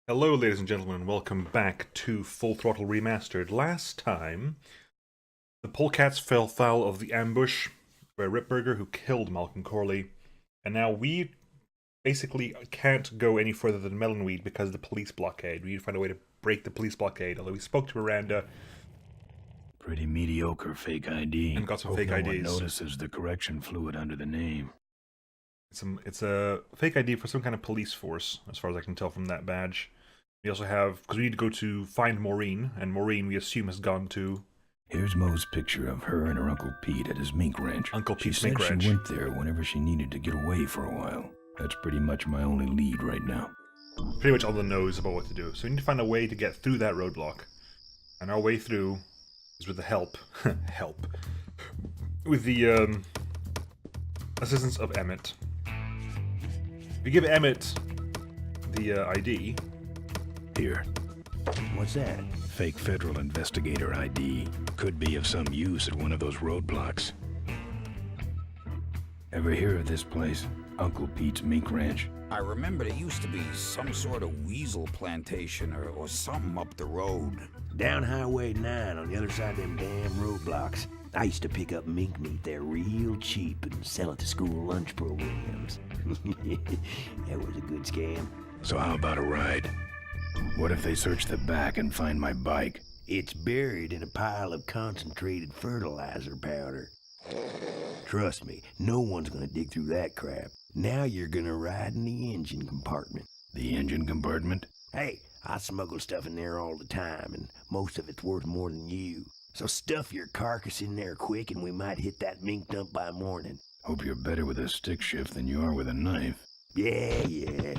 Hello, ladies and gentlemen, welcome back to Full Throttle Remastered. Last time, the Polecats fell foul of the ambush by Ripburger, who killed Malcolm Corley, and now we basically can't go any further than Melonweed because of the police blockade. We need to find a way to break the police blockade, although we spoke to Miranda. Pretty mediocre fake ID. And got some Hope fake no IDs. one notices the correction fluid under the name. It's a fake ID for some kind of police force, as far as I can tell from that badge. We also have, because we need to go to find Maureen, and Maureen we assume has gone to... Here's Mo's picture of her and her Uncle Pete at his mink ranch. Uncle Pete's she mink said ranch. She went there whenever she needed to get away for a while. That's pretty much my only lead right now. Pretty much on the nose about what to do. So we need to find a way to get through that roadblock. And our way through is with the help. With the assistance of Emmett. If you give Emmett the ID... Here. What's that? Fake federal investigator ID. Could be of some use at one of those roadblocks. Ever hear of this place? Uncle Pete's mink ranch? I remember there used to be some sort of weasel plantation or something up the road. Down Highway 9 on the other side of them damn roadblocks. I used to pick up mink meat there real cheap and sell it to school lunch programs. That was a good scam. So how about a ride? What if they search the back and find my bike? It's buried in a pile of concentrated fertilizer powder. Trust me, no one's gonna dig through that crap. Now you're gonna ride in the engine compartment. The engine compartment? Hey, I smuggle stuff in there all the time, and most of it's worth more than you. So stuff your carcass in there quick, and we might hit that mink dump by morning. Hope you're better with a stick shift than you are with a knife. Yeah.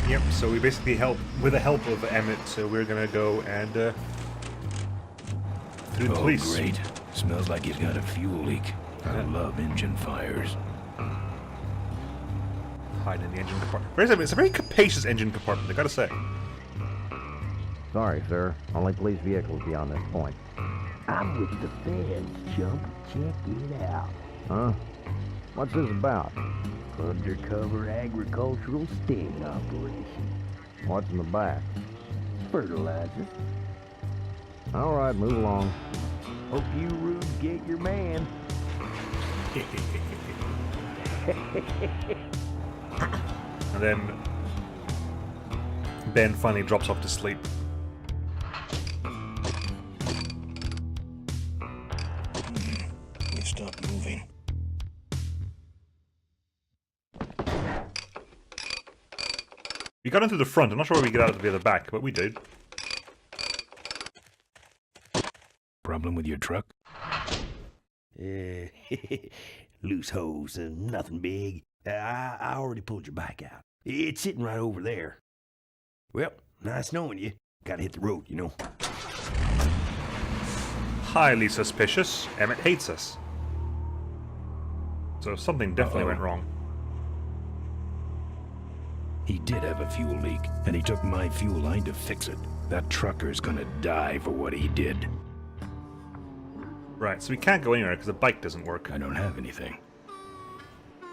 Yep, so we basically help, with the help of Emmett, so we're gonna go and, through the police. Great. Smells like he's got a fuel leak. I love engine fires. Hide in the engine compartment. It's a very capacious engine compartment, I gotta say. Sorry, sir. Only police vehicles beyond this point. I'm with the feds, chump. Check it out. Huh? What's this about? Undercover agricultural sting operation. What's in the back? Fertilizer. All right, move along. Hope you rubes get your man. And then Ben finally drops off to sleep. We stop moving. We got into the front. I'm not sure where we get out of the back, but we did. Problem with your truck? Loose hose, nothing big. I already pulled your bike out. It's sitting right over there. Well, nice knowing you. Gotta hit the road, you know. Highly suspicious. Emmett hates us. So something definitely went wrong. He did have a fuel leak, and he took my fuel line to fix it. That trucker's gonna die for what he did. Right, so we can't go anywhere because the bike doesn't work. I don't have anything.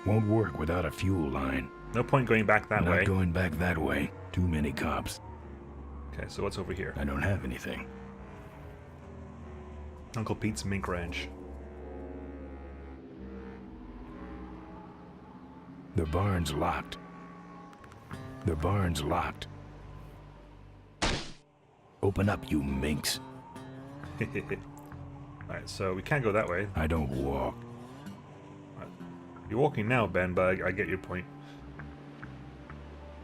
Won't work without a fuel line. No point going back that way. Not going back that way. Too many cops. Okay, so what's over here? I don't have anything. Uncle Pete's mink ranch. The barn's locked. The barn's locked. Open up, you minks. Alright, so we can't go that way. I don't walk. You're walking now, Ben, but I get your point.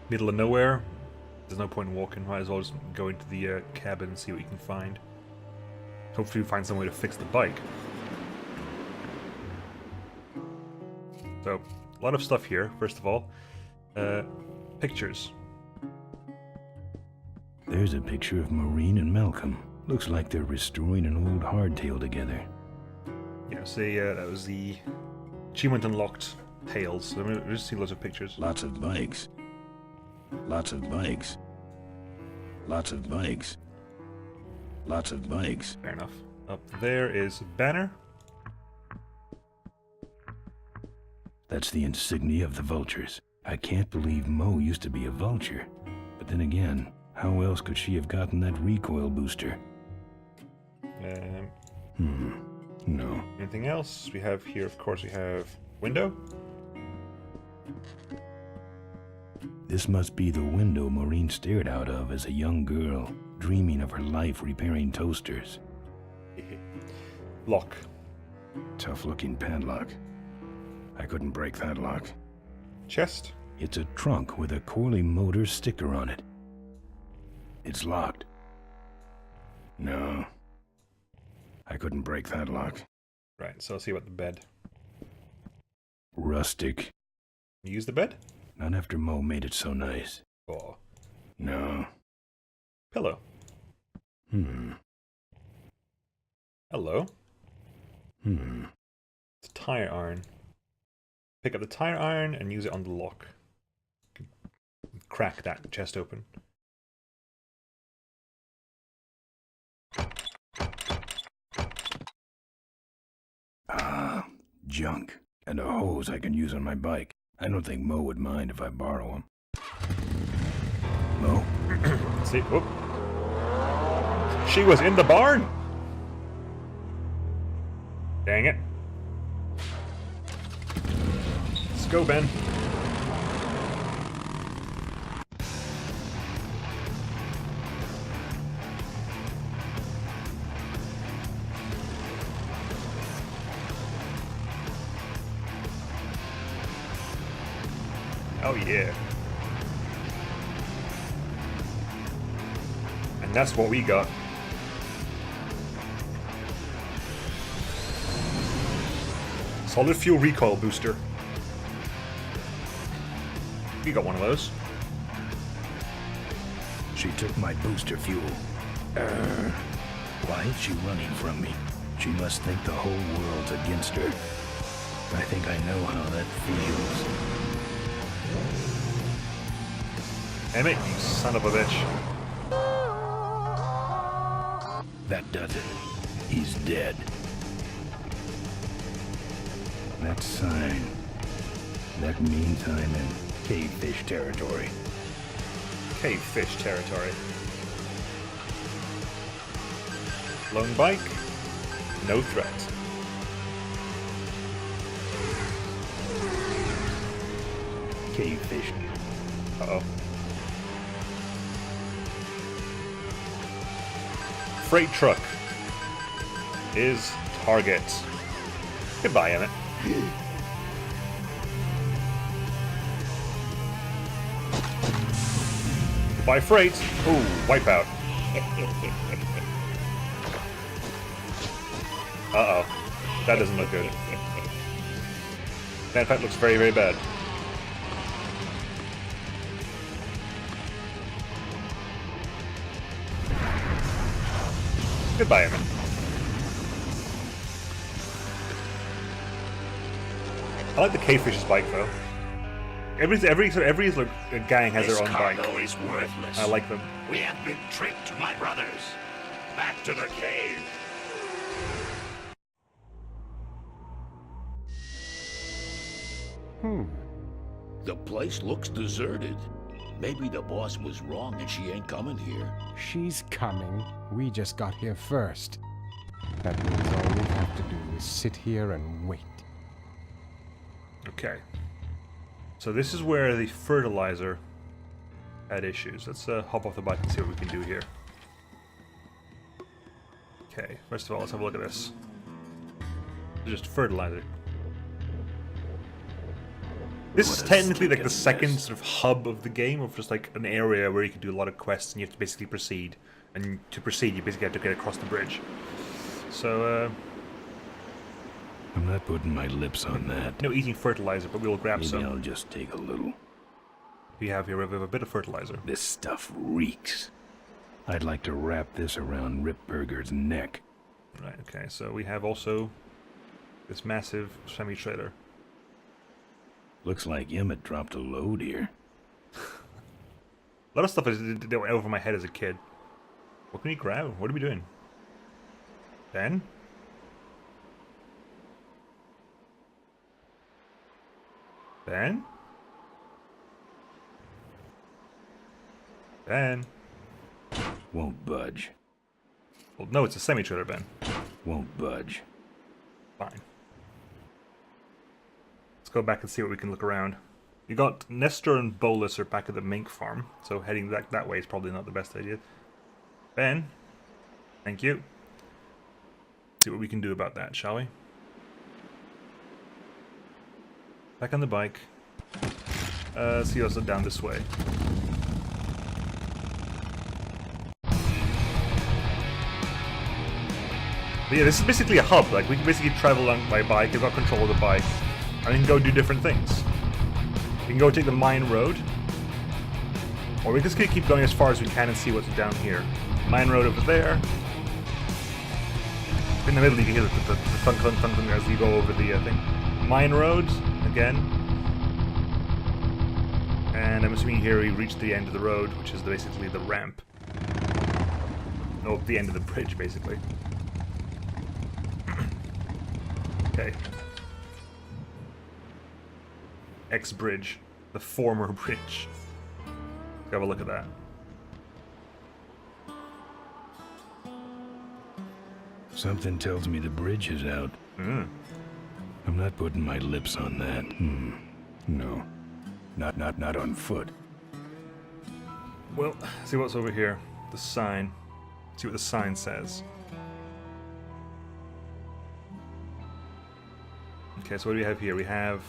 Middle of nowhere. There's no point in walking. Might as well just go into the cabin and see what you can find. Hopefully we find some way to fix the bike. So, a lot of stuff here, first of all. Pictures. There's a picture of Maureen and Malcolm. Looks like they're restoring an old hardtail together. Yeah, see, that was the achievement unlocked tails. So we just see lots of pictures. Lots of bikes. Lots of bikes. Lots of bikes. Lots of bikes. Fair enough. Up there is a banner. That's the insignia of the vultures. I can't believe Mo used to be a vulture. But then again, how else could she have gotten that recoil booster? No. Anything else? We have here, of course, we have window. This must be the window Maureen stared out of as a young girl, dreaming of her life repairing toasters. Lock. Tough-looking padlock. I couldn't break that lock. Chest. It's a trunk with a Corley Motors sticker on it. It's locked. No. I couldn't break that lock. Right, so let's see about the bed. Rustic. Use the bed? Not after Mo made it so nice. Oh. No. Pillow. Hello. It's a tire iron. Pick up the tire iron and use it on the lock. Crack that chest open. Ah, junk. And a hose I can use on my bike. I don't think Mo would mind if I borrow him. Mo? See, whoop. She was in the barn! Dang it. Let's go, Ben. Oh yeah. And that's what we got. Solid fuel recoil booster. We got one of those. She took my booster fuel. Why is she running from me? She must think the whole world's against her. I think I know how that feels. Damn it, you son of a bitch. That does it. He's dead. That sign. That means I'm in cavefish territory. Cavefish territory. Lone bike, no threat. Cavefish. Uh-oh. Freight truck is target. Goodbye, Emmett. Goodbye, freight. Ooh, wipeout. Uh-oh. That doesn't look good. That, in fact, looks very, very bad. Goodbye, Emmett. I like the K-Fish's bike, though. Every gang has their own bike. This cargo is worthless. I like them. We have been tricked, my brothers. Back to the cave. The place looks deserted. Maybe the boss was wrong and she ain't coming here. She's coming. We just got here first. That means all we have to do is sit here and wait. Okay. So this is where the fertilizer had issues. Let's hop off the bike and see what we can do here. Okay, first of all, let's have a look at this. It's just fertilizer. This is technically like the second sort of hub of the game, of just like an area where you can do a lot of quests and you have to basically proceed. And to proceed, you basically have to get across the bridge. So, I'm not putting my lips on that. no eating fertilizer, but we'll grab Maybe some. I'll just take a little. We have here, we have a bit of fertilizer. This stuff reeks. I'd like to wrap this around Ripburger's neck. Right, okay, so we have also this massive semi-trailer. Looks like Emmett dropped a load here. A lot of stuff that went over my head as a kid. What can we grab? What are we doing? Ben? Ben? Ben. Won't budge. Well, no, it's a semi-trailer, Ben. Won't budge. Fine. Let's go back and see what we can look around. You got Nestor and Bolus are back at the mink farm, so heading that way is probably not the best idea. Ben, thank you. See what we can do about that, shall we? Back on the bike. See also down this way. But yeah, this is basically a hub. Like, we can basically travel along by bike, we've got control of the bike, and we can go do different things. We can go take the mine road, or we just keep going as far as we can and see what's down here. Mine road over there. In the middle you can hear the thunk thunk thunk thunk as you go over the thing. Mine road, again. And I'm assuming here we reach the end of the road, which is basically the ramp. No, the end of the bridge, basically. Okay. X-Bridge. The former bridge. Let's have a look at that. Something tells me the bridge is out. I'm not putting my lips on that. No. Not on foot. Well, see what's over here. The sign. See what the sign says. Okay, so what do we have here? We have...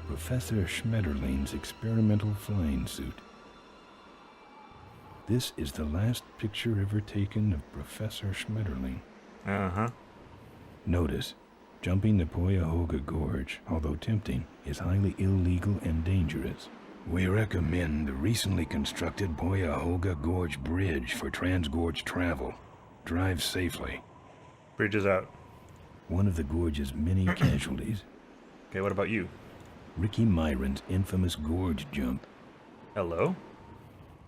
Professor Schmetterling's experimental flying suit. This is the last picture ever taken of Professor Schmetterling. Uh-huh. Notice, jumping the Cuyahoga Gorge, although tempting, is highly illegal and dangerous. We recommend the recently constructed Cuyahoga Gorge Bridge for transgorge travel. Drive safely. Bridge is out. One of the gorge's many casualties. Okay, what about you? Ricky Myron's infamous gorge jump. Hello?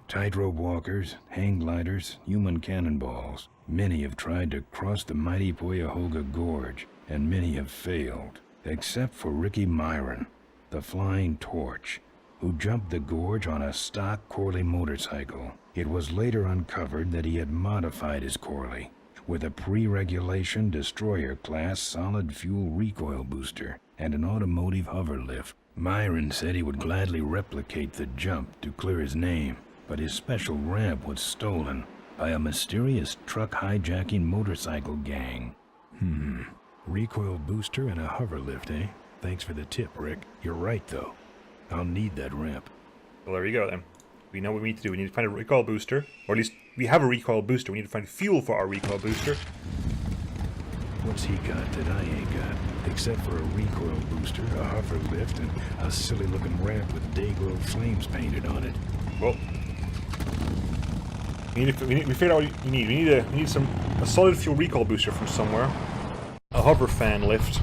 Tightrope walkers, hang gliders, human cannonballs. Many have tried to cross the mighty Cuyahoga Gorge, and many have failed, except for Ricky Myron, the Flying Torch, who jumped the gorge on a stock Corley motorcycle. It was later uncovered that he had modified his Corley with a pre-regulation destroyer-class solid-fuel recoil booster and an automotive hover lift. Myron said he would gladly replicate the jump to clear his name, but his special ramp was stolen by a mysterious truck hijacking motorcycle gang. Recoil booster and a hover lift, eh? Thanks for the tip, Rick. You're right, though. I'll need that ramp. Well, there you go, then. We know what we need to do. We need to find a recoil booster, or at least we have a recoil booster. We need to find fuel for our recoil booster. What's he got that I ain't got? Except for a recoil booster, a hover lift, and a silly-looking ramp with Dayglow flames painted on it. Well, we figured out what we need. We need a solid fuel recoil booster from somewhere, a hover fan lift,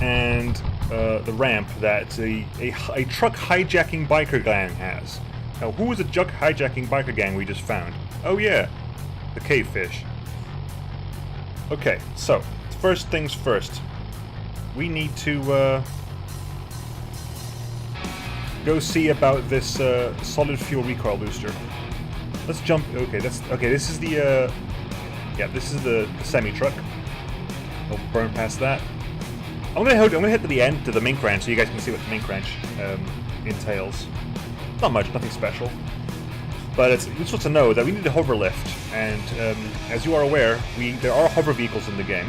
and the ramp that a truck hijacking biker gang has. Now, who was the truck hijacking biker gang we just found? Oh yeah, the cavefish. Okay, so first things first. We need to go see about this solid fuel recoil booster. Let's jump. Okay, this is the this is the semi truck. I'll burn past that. I'm gonna head to the end to the mink ranch so you guys can see what the mink ranch entails. Not much, nothing special. But it's useful to know that we need a hover lift, and as you are aware, there are hover vehicles in the game.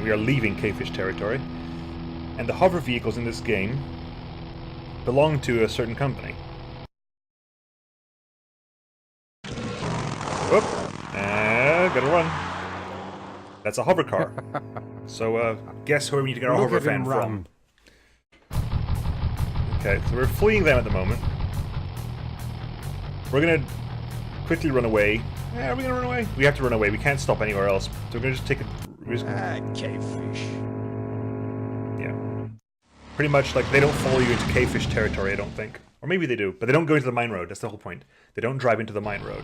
We are leaving Cavefish territory, and the hover vehicles in this game belong to a certain company. Whoop! Gotta run. That's a hover car. So, guess where we need to get our Look hover at fan him from. run. Okay, so we're fleeing them at the moment. We're gonna quickly run away. Are we gonna run away? We have to run away. We can't stop anywhere else. So we're gonna just take it. Cavefish. Yeah. Pretty much, like, they don't follow you into Cavefish territory, I don't think. Or maybe they do, but they don't go into the mine road. That's the whole point. They don't drive into the mine road.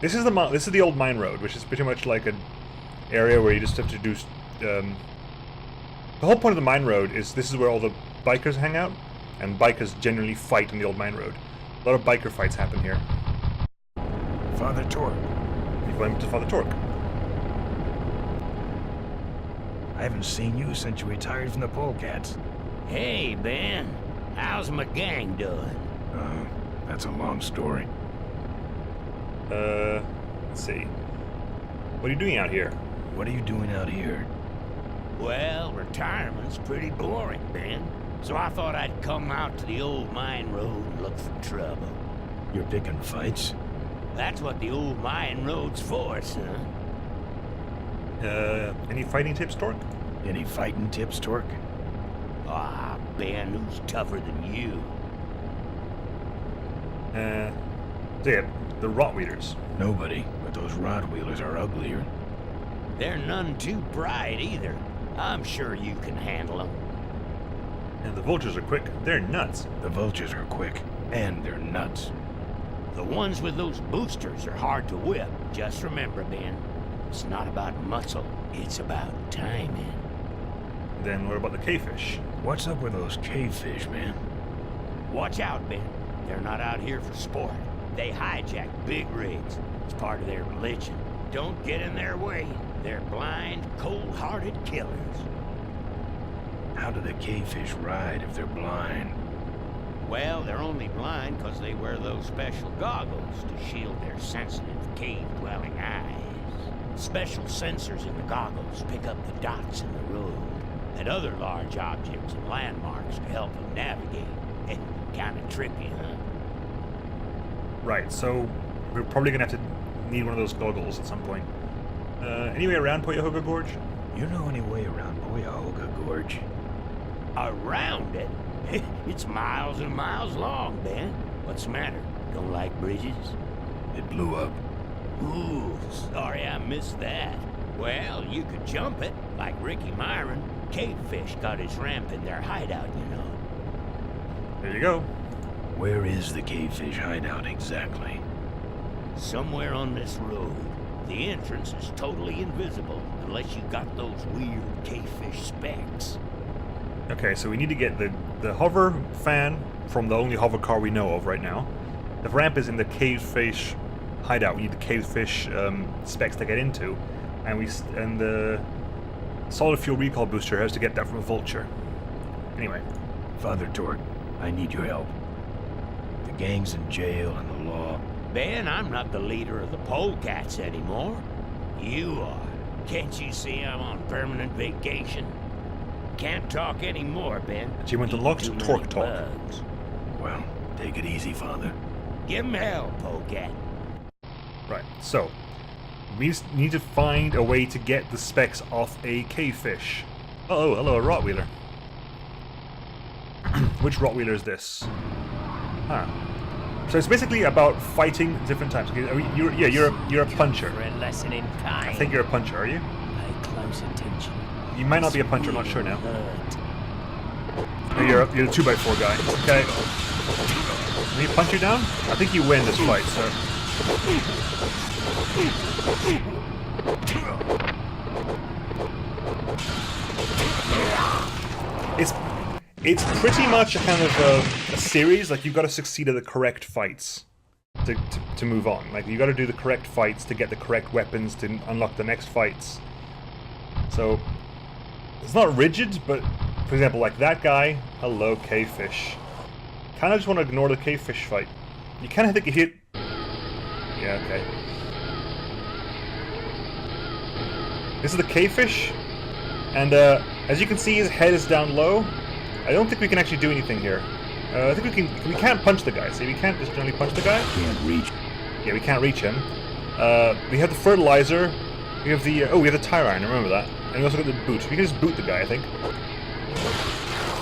This is the old mine road, which is pretty much like an area where you just have to do... the whole point of the mine road is this is where all the bikers hang out, and bikers generally fight on the old mine road. A lot of biker fights happen here. Father Torque, You blame it to Father Torque. I haven't seen you since you retired from the Polecats. Hey, Ben. How's my gang doing? That's a long story. Let's see. What are you doing out here? What are you doing out here? Well, retirement's pretty boring, Ben. So I thought I'd come out to the old mine road and look for trouble. You're picking fights? That's what the old mine road's for, son. Any fighting tips, Torque? Any fighting tips, Torque? Ah, Ben, who's tougher than you? So yeah, the Rottweilers. Nobody, but those Rottweilers are uglier. They're none too bright either. I'm sure you can handle them. And the Vultures are quick. They're nuts. The Vultures are quick, and they're nuts. The ones with those boosters are hard to whip. Just remember, Ben, it's not about muscle, it's about timing. Then what about the K-Fish? What's up with those cavefish, man? Watch out, Ben. They're not out here for sport. They hijack big rigs. It's part of their religion. Don't get in their way. They're blind, cold-hearted killers. How do the cavefish ride if they're blind? Well, they're only blind because they wear those special goggles to shield their sensitive, cave-dwelling eyes. Special sensors in the goggles pick up the dots in the road and other large objects and landmarks to help them navigate. Kind of trippy, huh? Right, so we're probably gonna have to need one of those goggles at some point. Any way around Poyahoga Gorge? You know any way around Poyahoga Gorge? Around it? It's miles and miles long, Ben. What's the matter? Don't like bridges? It blew up. Ooh, sorry I missed that. Well, you could jump it, like Ricky Myron. Cavefish got his ramp in their hideout, you know. There you go. Where is the cavefish hideout exactly? Somewhere on this road. The entrance is totally invisible unless you got those weird cavefish specs. Okay, so we need to get the hover fan from the only hover car we know of right now. The ramp is in the cavefish hideout. We need the cavefish specs to get into, and the solid fuel recall booster has to get that from a vulture. Anyway, Father Torque, I need your help. The gang's in jail and the law. Ben, I'm not the leader of the Polecats anymore. You are. Can't you see I'm on permanent vacation? Can't talk anymore, Ben. she went to Eating Locke's too many Torque Talk. bugs. Well, take it easy, Father. Give him hell, Polecat. Right, so we just need to find a way to get the specs off a cavefish. Oh, hello, a Rottweiler. Which Rottweiler is this? Huh. So it's basically about fighting different types. Okay, you're a puncher. For a lesson in kind. I think you're a puncher, are you? Pay close attention. You might not be a puncher, I'm not sure now. Hurt. No, you're the 2x4 guy. Okay. Can he punch you down? I think you win this fight, sir. It's pretty much a kind of a series. Like, you've got to succeed at the correct fights to move on. Like, you've got to do the correct fights to get the correct weapons to unlock the next fights. So it's not rigid, but for example, like that guy. Hello, cavefish. Kind of just want to ignore the cavefish fight. You kind of think you hit. Yeah, okay. This is the cavefish, and as you can see, his head is down low. I don't think we can actually do anything here. I think we can't punch the guy. See, we can't just generally punch the guy. Can't reach. Yeah, we can't reach him. We have the fertilizer. We have the we have the tire iron. Remember that. And we also got the boot. We can just boot the guy, I think.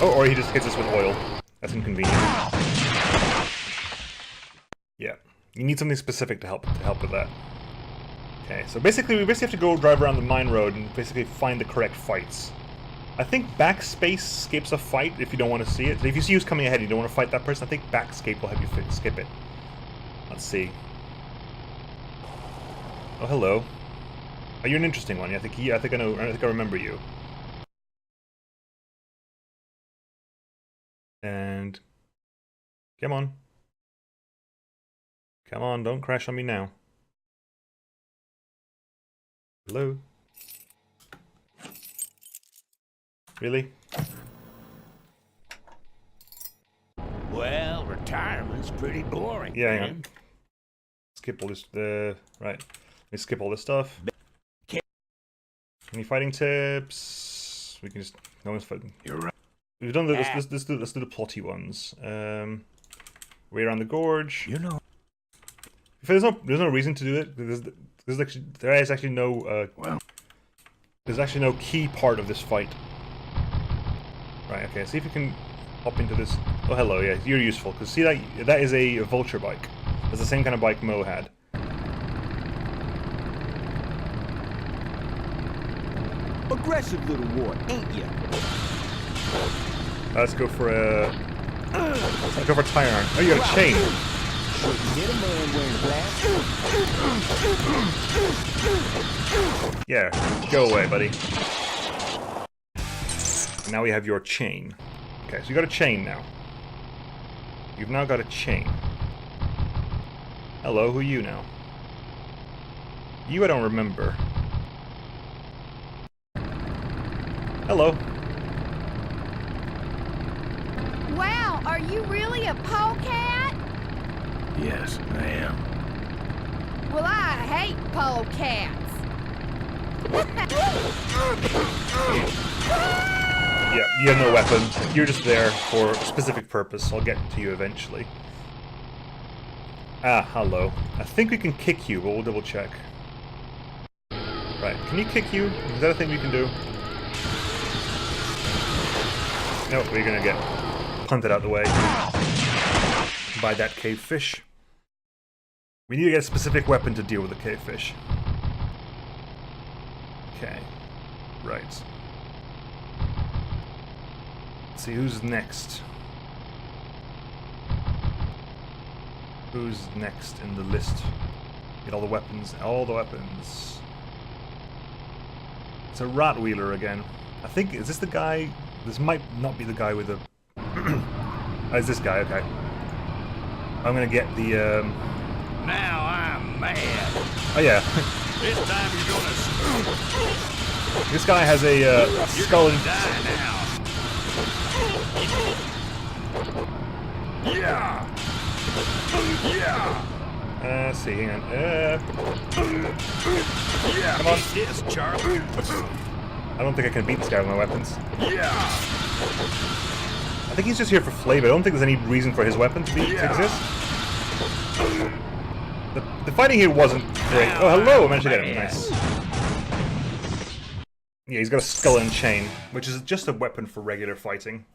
Oh, or he just hits us with oil. That's inconvenient. Yeah, you need something specific to help with that. Okay, so basically we have to go drive around the mine road and basically find the correct fights. I think backspace skips a fight if you don't want to see it. So if you see who's coming ahead and you don't want to fight that person, I think backscape will help you skip it. Let's see. Oh, hello. Oh, you're an interesting one. I think I remember you. And come on. Come on, don't crash on me now. Hello? Really? Well, retirement's pretty boring. Yeah, hang on. man. Skip all this. Right. Let me skip all this stuff. Any fighting tips? We can just. No one's fighting. You're right. We've done the. Let's do the plotty ones. Way around the gorge. You know. If there's no reason to do it. There is actually no. There's actually no key part of this fight. Right. Okay. See if we can hop into this. Oh, hello. Yeah, you're useful. Cause see that is a vulture bike. It's the same kind of bike Mo had. Aggressive little wart, ain't ya? Let's go for a. Let's go for a tire iron. Oh, you got a chain. Shouldn't hit a man wearing glass. Yeah, go away, buddy. Now we have your chain. Okay, so you got a chain now. You've now got a chain. Hello, who are you now? You I don't remember. Hello. Wow, are you really a polecat? Yes, I am. Well, I hate polecats. Yeah, you have no weapon. You're just there for a specific purpose. I'll get to you eventually. Ah, hello. I think we can kick you, but we'll double check. Right, can you kick you? Is that a thing we can do? Nope, we're gonna get punted out the way by that cave fish. We need to get a specific weapon to deal with the cave fish. Okay, right. Let's see who's next. Who's next in the list? Get all the weapons. All the weapons. It's a rat wheeler again. I think, is this the guy? This might not be the guy with the... Oh, it's this guy, okay. I'm gonna get the, Now I'm mad. Oh yeah. This time you're gonna This guy has a, skull and... die now. Yeah. Yeah. Let's see, hang on. Yeah. Come on. Eat this, Charlie. I don't think I can beat this guy with my weapons. Yeah. I think he's just here for flavor. I don't think there's any reason for his weapon to exist. The fighting here wasn't great. Oh, hello! I managed to get him. Nice. Yeah, he's got a skull and chain, which is just a weapon for regular fighting.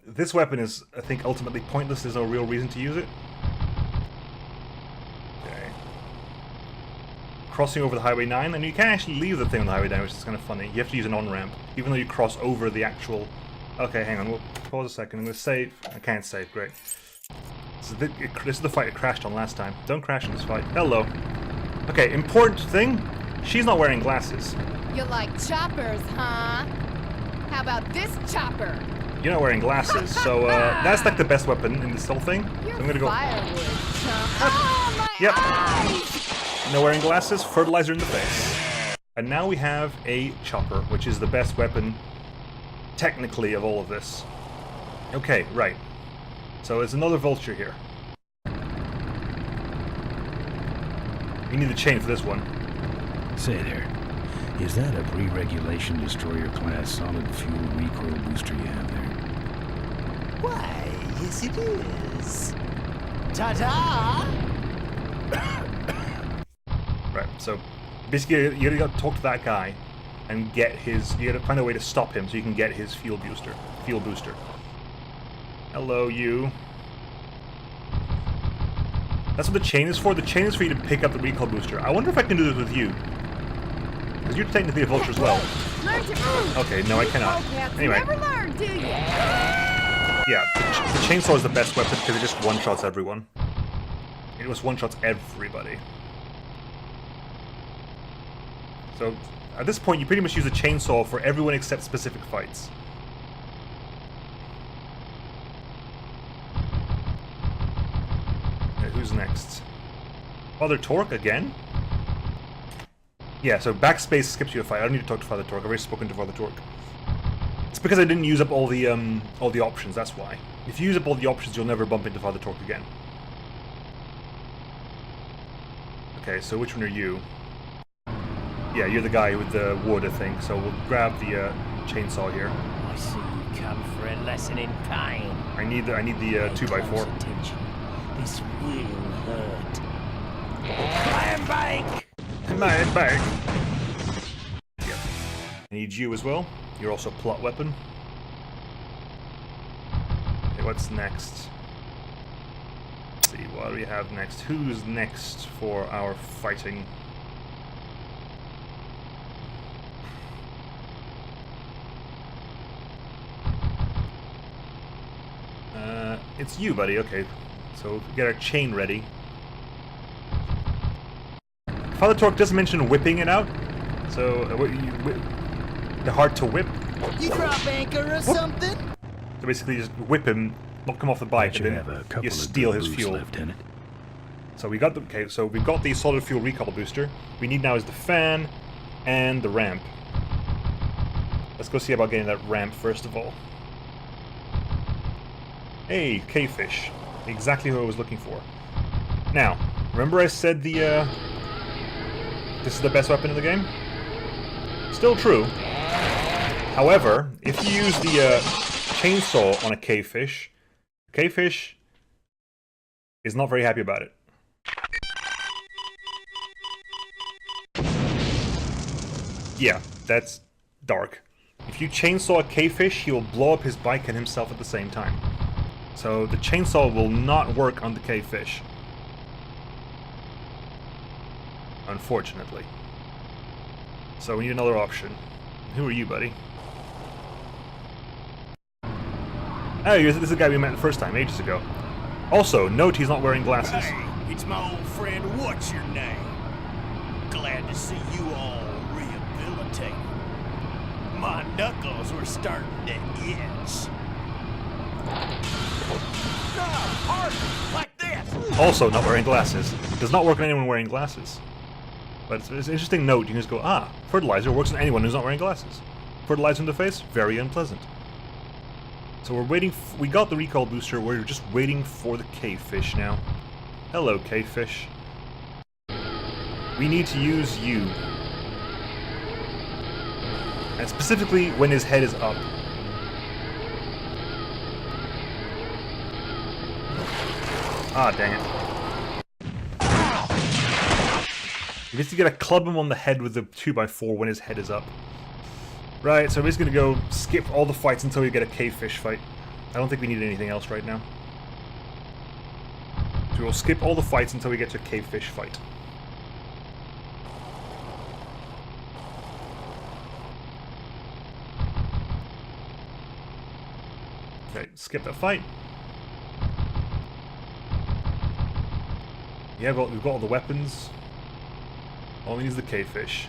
This weapon is, I think, ultimately pointless. There's no real reason to use it. Okay. Crossing over the Highway 9, and you can actually leave the thing on the Highway 9, which is kind of funny. You have to use an on-ramp, even though you cross over the actual... Okay, hang on, we'll pause a second. I'm going to save. I can't save, great. This is the fight it crashed on last time. Don't crash in this fight. Hello. Okay, important thing, she's not wearing glasses. You like choppers, huh? How about this chopper? You're not wearing glasses, so that's like the best weapon in this whole thing. So You're I'm gonna go. firewood, chump. Oh, my Yep. eyes! No wearing glasses, fertilizer in the face. And now we have a chopper, which is the best weapon, technically, of all of this. Okay, right. So there's another vulture here. We need the chain for this one. Say there, is that a pre-regulation destroyer class solid fuel recoil booster you have there? Why, yes it is. Ta-ta! Right, so basically you gotta talk to that guy and get his... You gotta find a way to stop him so you can get his fuel booster. Hello, you. That's what the chain is for. The chain is for you to pick up the recoil booster. I wonder if I can do this with you. Because you're technically a vulture as well. Learn to... Okay, no, I cannot. Polecats Anyway. never learn, do you? Yeah, the chainsaw is the best weapon because it just one-shots everyone. It just one-shots everybody. So, at this point, you pretty much use a chainsaw for everyone except specific fights. Okay, who's next? Father Torque again? Yeah, so backspace skips you a fight. I don't need to talk to Father Torque. I've already spoken to Father Torque. It's because I didn't use up all the options, that's why. If you use up all the options, you'll never bump into Father Torque again. Okay, so which one are you? Yeah, you're the guy with the wood, I think. So we'll grab the chainsaw here. I see you come for a lesson in pain. I need the 2x4. Attention. This will hurt. Climb back! Climb back! Yep. I need you as well. You're also a plot weapon. Okay, what's next? Let's see, what do we have next? Who's next for our fighting? It's you, buddy. Okay, so get our chain ready. Father Torque does mention whipping it out, so the hard to whip. You drop anchor or something? So basically, just whip him, knock him off the bike, and then you steal his fuel. Left in it. So we got the so we've got the solid fuel recall booster. We need now is the fan and the ramp. Let's go see about getting that ramp first of all. Hey, cavefish. Exactly what I was looking for. Now, remember I said this is the best weapon in the game? Still true. However, if you use the chainsaw on a cavefish is not very happy about it. Yeah, that's dark. If you chainsaw a cavefish, he will blow up his bike and himself at the same time. So the chainsaw will not work on the cavefish. Unfortunately. So we need another option. Who are you, buddy? Oh, this is the guy we met the first time, ages ago. Also, note he's not wearing glasses. Hey, it's my old friend, what's your name? Glad to see you all rehabilitated. My knuckles were starting to itch. Like this. Also not wearing glasses. Does not work on anyone wearing glasses. But it's an interesting note. You can just go, ah, fertilizer works on anyone who's not wearing glasses. Fertilizer in the face, very unpleasant. So we're waiting, we got the recall booster, we're just waiting for the cavefish now. Hello, cavefish. We need to use you. And specifically when his head is up. Ah, dang it. You just gotta club him on the head with the 2x4 when his head is up. Right, so we're just gonna go skip all the fights until we get a cavefish fight. I don't think we need anything else right now. So we'll skip all the fights until we get to a cavefish fight. Okay, skip that fight. Yeah, we've got all the weapons. All we need is the cavefish.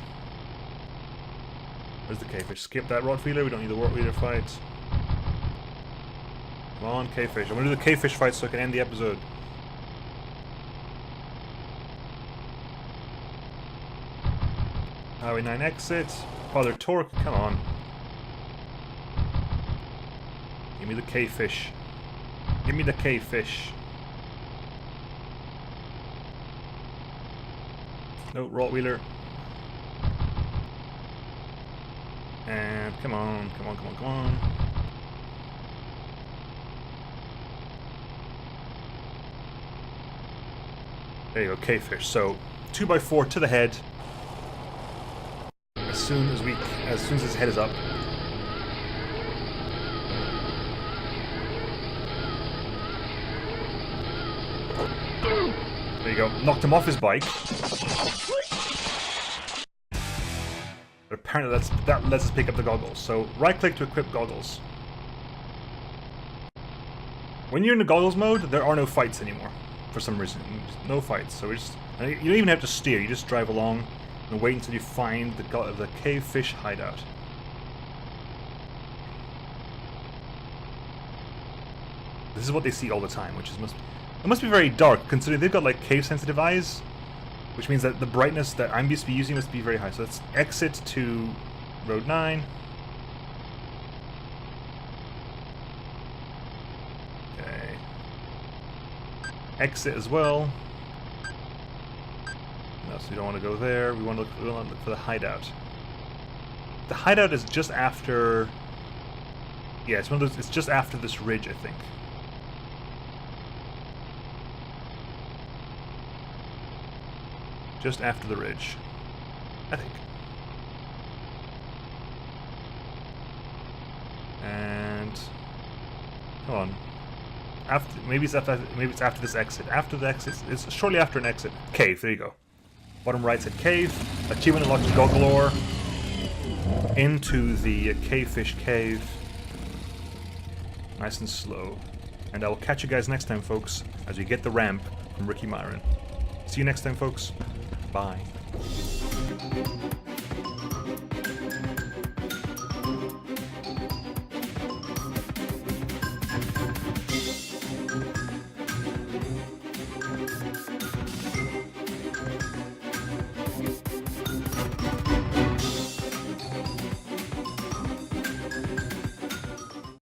Where's the cavefish? Skip that Rottweiler, we don't need the Rottweiler fight. Come on, cavefish. I'm gonna do the cavefish fight so I can end the episode. Highway 9 exit. Father Torque, come on. Give me the cavefish. Give me the cavefish. No, Rottweiler. And come on, come on, come on, come on. There you go, cavefish. So 2x4 to the head. As soon as his head is up. There you go. Knocked him off his bike. But apparently that lets us pick up the goggles. So right-click to equip goggles. When you're in the goggles mode, there are no fights anymore. For some reason, no fights. So you don't even have to steer. You just drive along and wait until you find the cavefish hideout. This is what they see all the time, which is It must be very dark, considering they've got like cave-sensitive eyes, which means that the brightness that I'm used to be using must be very high. So let's exit to Road 9. Okay. Exit as well. No, so we don't want to go there. We want to look for the hideout. The hideout is just after... Yeah, it's one of those, it's just after this ridge, I think. Just after the ridge, I think. And hold on. After maybe it's after this exit. After the exit, it's shortly after an exit. Cave. There you go. Bottom right said cave. Achievement unlocked goggle ore into the cavefish cave. Nice and slow. And I will catch you guys next time, folks, as we get the ramp from Ricky Myron. See you next time, folks. Bye.